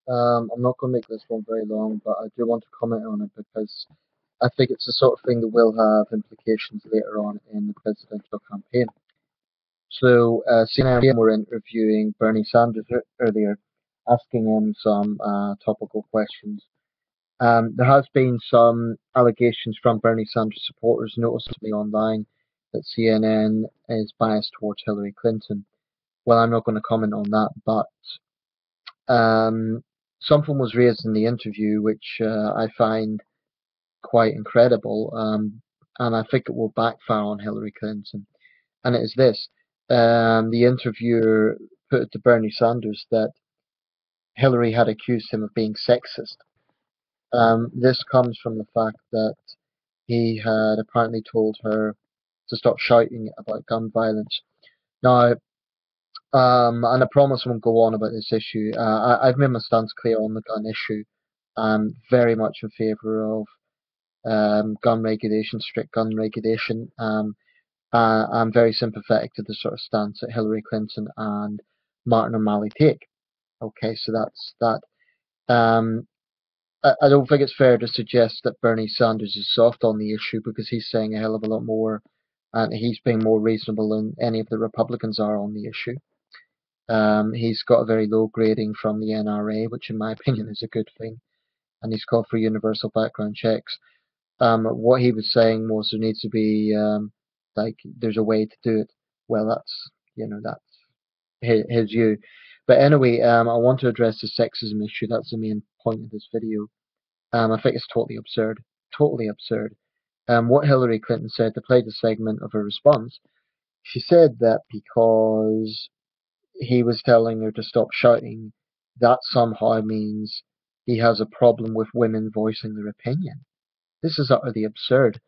I'm not going to make this one very long, but I do want to comment on it because I think it's the sort of thing that will have implications later on in the presidential campaign. So, CNN were interviewing Bernie Sanders earlier, asking him some topical questions. There has been some allegations from Bernie Sanders supporters, noticeably online, that CNN is biased towards Hillary Clinton. Well, I'm not going to comment on that, but something was raised in the interview which I find quite incredible, and I think it will backfire on Hillary Clinton. And it is this: the interviewer put it to Bernie Sanders that Hillary had accused him of being sexist. This comes from the fact that he had apparently told her to stop shouting about gun violence. Now, and I promise I won't go on about this issue. I've made my stance clear on the gun issue. I'm very much in favour of gun regulation, strict gun regulation. I'm very sympathetic to the sort of stance that Hillary Clinton and Martin O'Malley take. Okay, so that's that. Um, I don't think it's fair to suggest that Bernie Sanders is soft on the issue because he's saying a hell of a lot more, and he's being more reasonable than any of the Republicans are on the issue. He's got a very low grading from the NRA, which in my opinion is a good thing, and he's called for universal background checks. What he was saying was there needs to be like there's a way to do it. Well, that's his view. But anyway, I want to address the sexism issue. That's the main point of this video. I think it's totally absurd. Totally absurd. What Hillary Clinton said, to play the segment of her response, she said that because he was telling her to stop shouting, that somehow means he has a problem with women voicing their opinion. This is utterly absurd.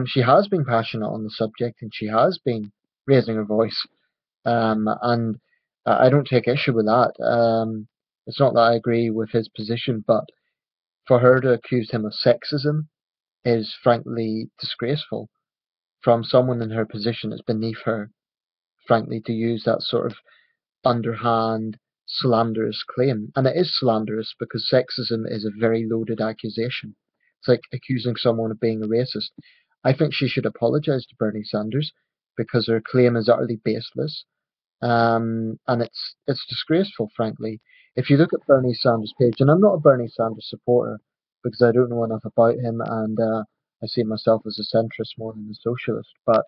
She has been passionate on the subject and she has been raising her voice. And I don't take issue with that. It's not that I agree with his position, but for her to accuse him of sexism is frankly disgraceful. From someone in her position, it's beneath her, frankly, to use that sort of underhand, slanderous claim. And it is slanderous because sexism is a very loaded accusation. It's like accusing someone of being a racist. I think she should apologize to Bernie Sanders because her claim is utterly baseless. And it's disgraceful, frankly. If you look at Bernie Sanders' page, and I'm not a Bernie Sanders supporter because I don't know enough about him, and I see myself as a centrist more than a socialist, but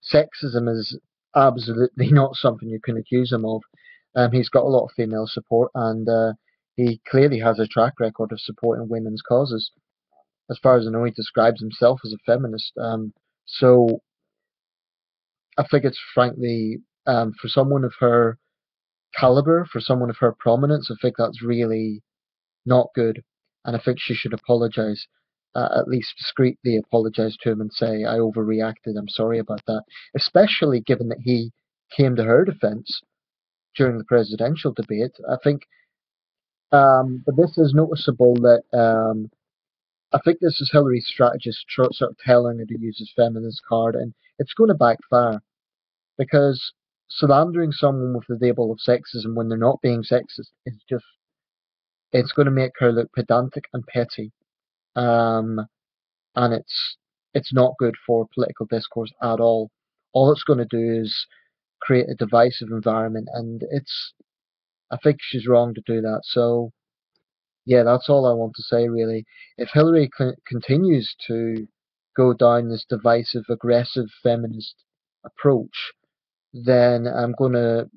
sexism is absolutely not something you can accuse him of. He's got a lot of female support, and he clearly has a track record of supporting women's causes. As far as I know, he describes himself as a feminist. So I think it's frankly, for someone of her caliber, for someone of her prominence, I think that's really not good. And I think she should apologize, at least discreetly apologize to him and say, I overreacted, I'm sorry about that. Especially given that he came to her defense during the presidential debate. I think, but this is noticeable that I think this is Hillary's strategist sort of telling her to use his feminist card, and it's going to backfire because slandering someone with the label of sexism when they're not being sexist is just it's going to make her look pedantic and petty, um, and it's not good for political discourse at all. All it's going to do is create a divisive environment, and I think she's wrong to do that. So yeah, that's all I want to say really. If Hillary continues to go down this divisive, aggressive, feminist approach, then I'm gonna,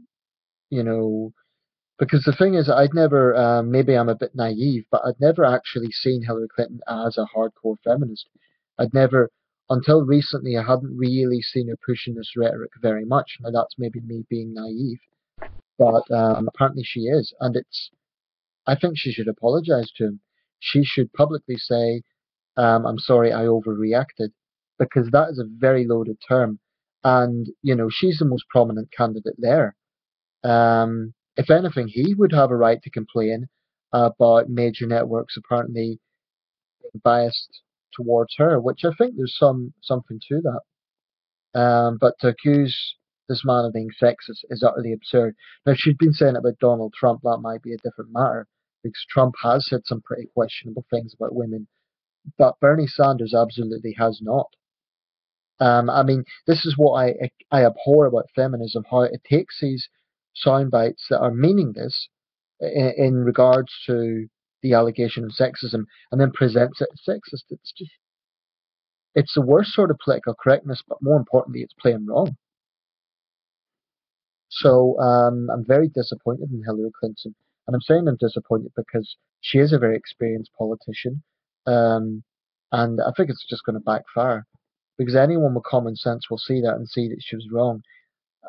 you know, because the thing is, I'd never, maybe I'm a bit naive, but I'd never actually seen Hillary Clinton as a hardcore feminist. I'd never, until recently, I hadn't really seen her pushing this rhetoric very much. Now that's maybe me being naive, but apparently she is, and I think she should apologize to him. She should publicly say, I'm sorry, I overreacted, because that is a very loaded term. And, she's the most prominent candidate there. If anything, he would have a right to complain about major networks apparently being biased towards her, which I think there's something to that. But to accuse this man of being sexist is utterly absurd. Now, if she'd been saying it about Donald Trump, that might be a different matter, because Trump has said some pretty questionable things about women, but Bernie Sanders absolutely has not. I mean, this is what I abhor about feminism: how it takes these sound bites that are meaningless in regards to the allegation of sexism, and then presents it as sexist. It's the worst sort of political correctness, but more importantly, it's plain wrong. So I'm very disappointed in Hillary Clinton, and I'm saying I'm disappointed because she is a very experienced politician, um, and I think it's just going to backfire because anyone with common sense will see that and see that she was wrong.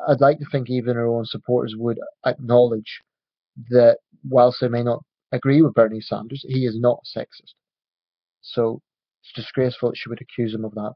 I'd like to think even her own supporters would acknowledge that whilst they may not agree with Bernie Sanders, he is not sexist. So it's disgraceful that she would accuse him of that.